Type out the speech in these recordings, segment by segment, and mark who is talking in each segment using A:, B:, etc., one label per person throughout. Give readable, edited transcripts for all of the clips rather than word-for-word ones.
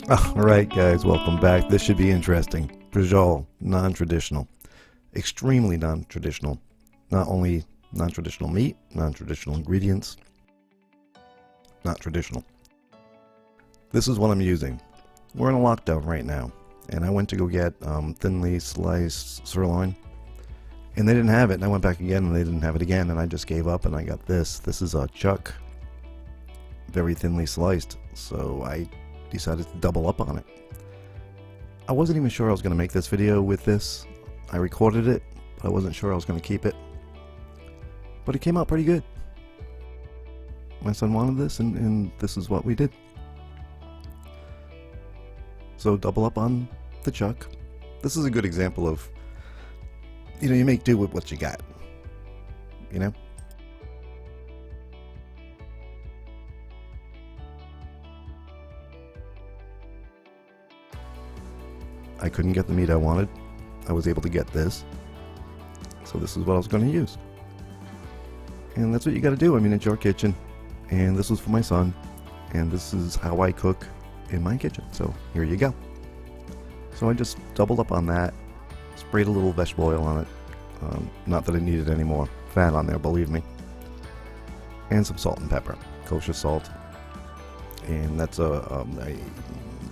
A: Alright guys, welcome back. This should be interesting. Braciole, non-traditional. Extremely non-traditional. Not only non-traditional meat, non-traditional ingredients. Not traditional. This is what I'm using. We're in a lockdown right now. And I went to go get thinly sliced sirloin. And they didn't have it. And I went back again and they didn't have it again. And I just gave up and I got this. This is a chuck. Very thinly sliced. So I decided to double up on it. I wasn't even sure I was going to make this video with this. I recorded it, but I wasn't sure I was going to keep it. But it came out pretty good. My son wanted this, and this is what we did. So double up on the chuck. This is a good example of, you make do with what you got. I couldn't get the meat I wanted. I was able to get this. So this is what I was going to use. And that's what you got to do. I mean, it's your kitchen. And this was for my son. And this is how I cook in my kitchen. So here you go. So I just doubled up on that. Sprayed a little vegetable oil on it. Not that I needed any more fat on there, believe me. And some salt and pepper. Kosher salt. And that's a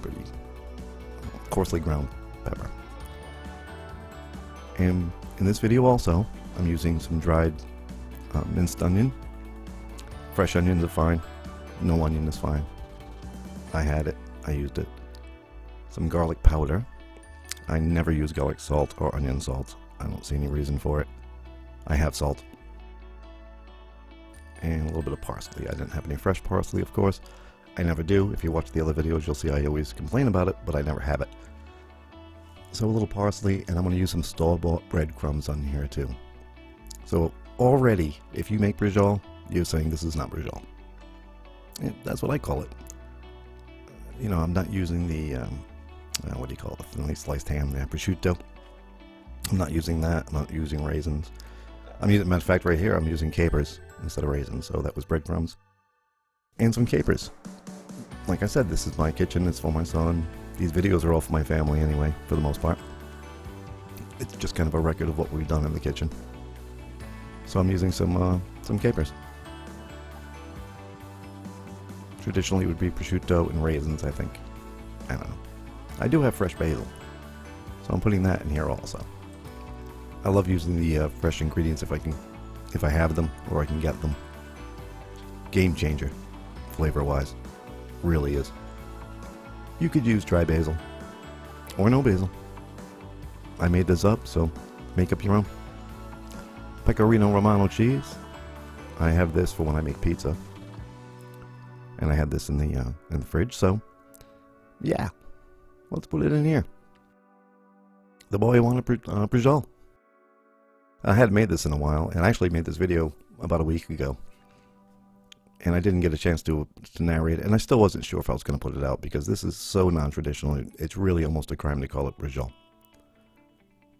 A: pretty coarsely ground pepper. And in this video also, I'm using some dried minced onion. Fresh onions are fine. No onion is fine. I had it. I used it. Some garlic powder. I never use garlic salt or onion salt. I don't see any reason for it. I have salt. And a little bit of parsley. I didn't have any fresh parsley, of course. I never do. If you watch the other videos, you'll see I always complain about it, but I never have it. So a little parsley, and I'm going to use some store-bought breadcrumbs on here too. So already, if you make braciole, you're saying this is not braciole. And that's what I call it. I'm not using the, what do you call it, the thinly sliced ham there, prosciutto. I'm not using that. I'm not using raisins. Matter of fact, right here, I'm using capers instead of raisins. So that was breadcrumbs. And some capers. Like I said, this is my kitchen. It's for my son. These videos are all for my family anyway, for the most part. It's just kind of a record of what we've done in the kitchen. So I'm using some capers. Traditionally it would be prosciutto and raisins, I think. I don't know. I do have fresh basil, so I'm putting that in here also. I love using the fresh ingredients if I have them or I can get them. Game changer, flavor-wise, really is. You could use dry basil or no basil. I made this up, so make up your own. Pecorino Romano cheese. I have this for when I make pizza, and I had this in the fridge. So, yeah, let's put it in here. The boy wanted braciole. I hadn't made this in a while, and I actually made this video about a week ago. And I didn't get a chance to narrate it, and I still wasn't sure if I was going to put it out because this is so non-traditional. It's really almost a crime to call it braciole.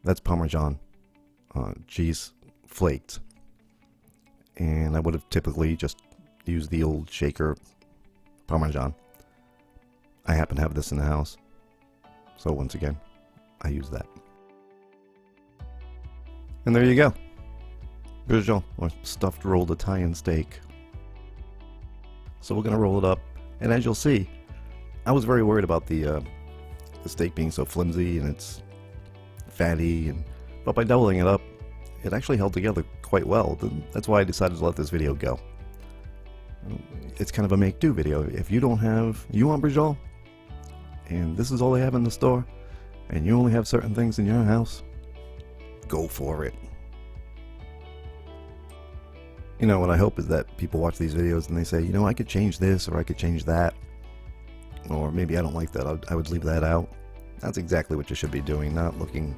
A: That's Parmesan cheese flaked, and I would have typically just used the old shaker Parmesan. I happen to have this in the house, so once again, I use that. And there you go, braciole, or stuffed rolled Italian steak. So we're going to roll it up, and as you'll see, I was very worried about the steak being so flimsy and it's fatty, but by doubling it up, it actually held together quite well. That's why I decided to let this video go. It's kind of a make-do video. If you want braciole, and this is all they have in the store, and you only have certain things in your house, go for it. What I hope is that people watch these videos and they say, I could change this or I could change that. Or maybe I don't like that, I would leave that out. That's exactly what you should be doing, not looking.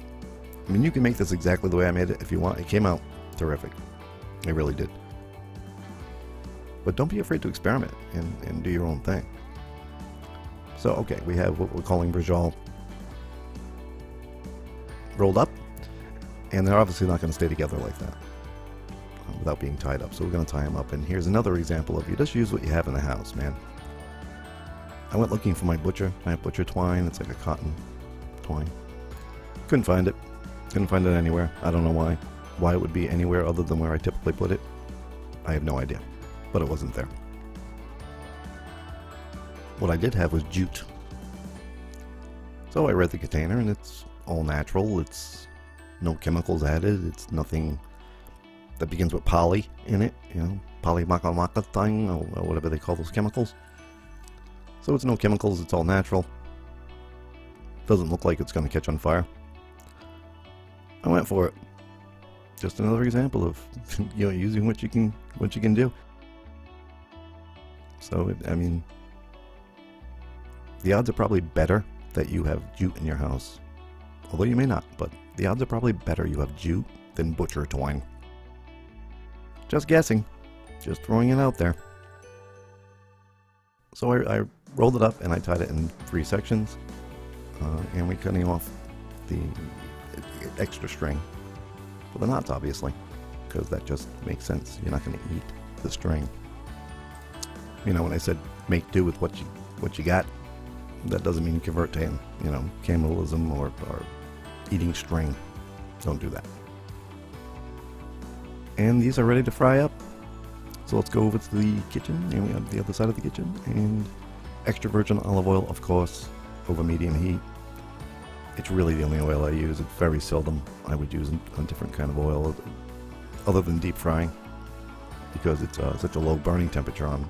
A: You can make this exactly the way I made it if you want. It came out terrific. It really did. But don't be afraid to experiment and do your own thing. So, okay, we have what we're calling braciole rolled up. And they're obviously not going to stay together like that without being tied up. So we're going to tie them up. And here's another example of you just use what you have in the house, man. I went looking for my butcher. I have butcher twine. It's like a cotton twine. Couldn't find it. Couldn't find it anywhere. I don't know why. Why it would be anywhere other than where I typically put it, I have no idea. But it wasn't there. What I did have was jute. So I read the container, and it's all natural. It's no chemicals added. It's nothing that begins with poly in it, you know, polymaka thing, or whatever they call those chemicals. So it's no chemicals. It's all natural. Doesn't look like it's going to catch on fire. I went for it. Just another example of, you know, using what you can do. So I mean, the odds are probably better that you have jute in your house, although you may not, but the odds are probably better you have jute than butcher twine. Just guessing, just throwing it out there. So I rolled it up and I tied it in 3 sections, and we're cutting off the extra string for the knots, obviously, because that just makes sense. You're not going to eat the string. You know, when I said make do with what you got, that doesn't mean convert to, you know, cannibalism or eating string. Don't do that. And these are ready to fry up. So let's go over to the kitchen, and we have the other side of the kitchen, and extra virgin olive oil, of course, over medium heat. It's really the only oil I use. It's very seldom I would use a different kind of oil other than deep frying, because it's such a low burning temperature on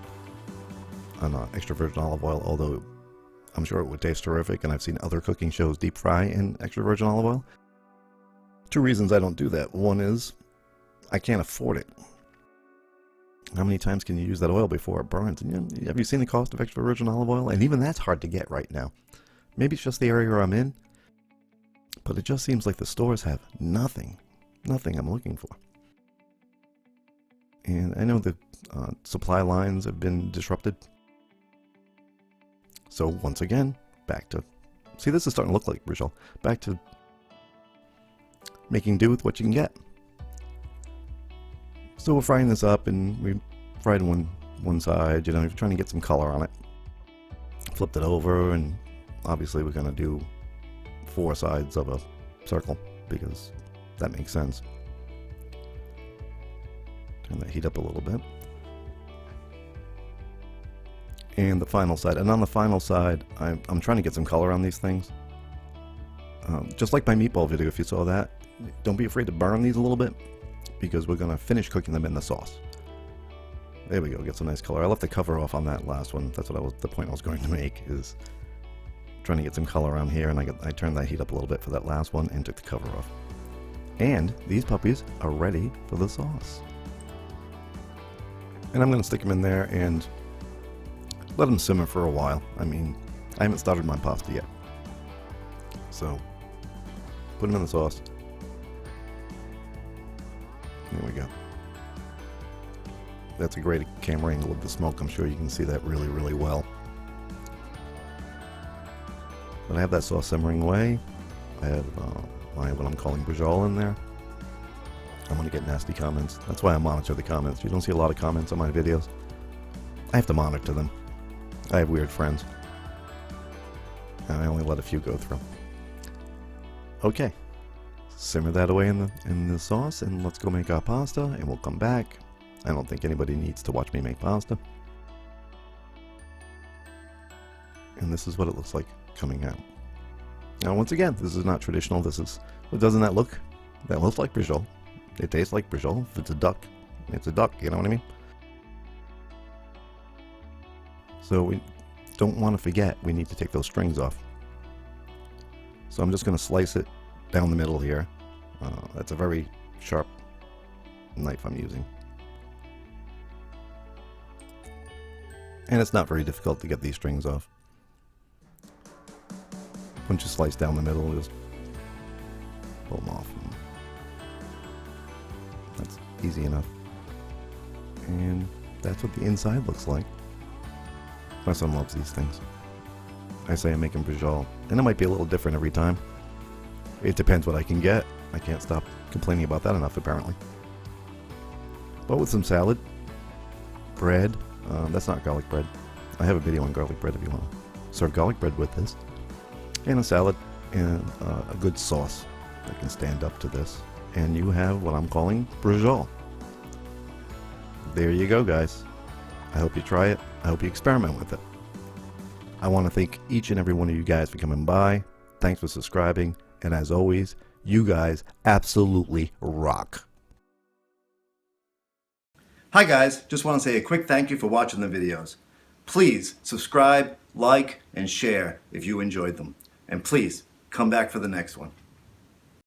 A: extra virgin olive oil, although I'm sure it would taste terrific, and I've seen other cooking shows deep fry in extra virgin olive oil. 2 reasons I don't do that. One is I can't afford it. How many times can you use that oil before it burns? And, you know, have you seen the cost of extra virgin olive oil? And even that's hard to get right now. Maybe it's just the area I'm in, but it just seems like the stores have nothing I'm looking for. And I know the supply lines have been disrupted. So once again, back to, see, this is starting to look like Braciole. Back to making do with what you can get. So we're frying this up, and we fried one side, you know, we're trying to get some color on it. Flipped it over, and obviously we're going to do 4 sides of a circle, because that makes sense. Turn that heat up a little bit. And the final side, and on the final side, I'm trying to get some color on these things. Just like my meatball video, if you saw that, don't be afraid to burn these a little bit, because we're going to finish cooking them in the sauce. There we go, get some nice color. I left the cover off on that last one. That's the point I was going to make, is trying to get some color around here, and I turned that heat up a little bit for that last one and took the cover off. And these puppies are ready for the sauce. And I'm going to stick them in there and let them simmer for a while. I mean, I haven't started my pasta yet. So, put them in the sauce. There we go. That's a great camera angle of the smoke. I'm sure you can see that really, really well. But I have that sauce simmering away. I have what I'm calling Braciole in there. I'm going to get nasty comments. That's why I monitor the comments. You don't see a lot of comments on my videos. I have to monitor them. I have weird friends, and I only let a few go through. Okay, simmer that away in the sauce, and let's go make our pasta, and we'll come back. I don't think anybody needs to watch me make pasta. And this is what it looks like coming out. Now, once again, this is not traditional. This is, well, doesn't that look? That looks like Braciole. It tastes like Braciole. If it's a duck, it's a duck. You know what I mean? So we don't want to forget, we need to take those strings off. So I'm just going to slice it down the middle here. That's a very sharp knife I'm using. And it's not very difficult to get these strings off. Once you slice down the middle, just pull them off. That's easy enough. And that's what the inside looks like. My son loves these things. I say I'm making Braciole, and it might be a little different every time. It depends what I can get. I can't stop complaining about that enough, apparently. But with some salad, bread, that's not garlic bread. I have a video on garlic bread if you want to serve garlic bread with this, and a salad, and a good sauce that can stand up to this. And you have what I'm calling braciole. There you go, guys. I hope you try it. I hope you experiment with it. I want to thank each and every one of you guys for coming by. Thanks for subscribing. And as always, you guys absolutely rock. Hi guys, just want to say a quick thank you for watching the videos. Please subscribe, like, and share if you enjoyed them. And please come back for the next one.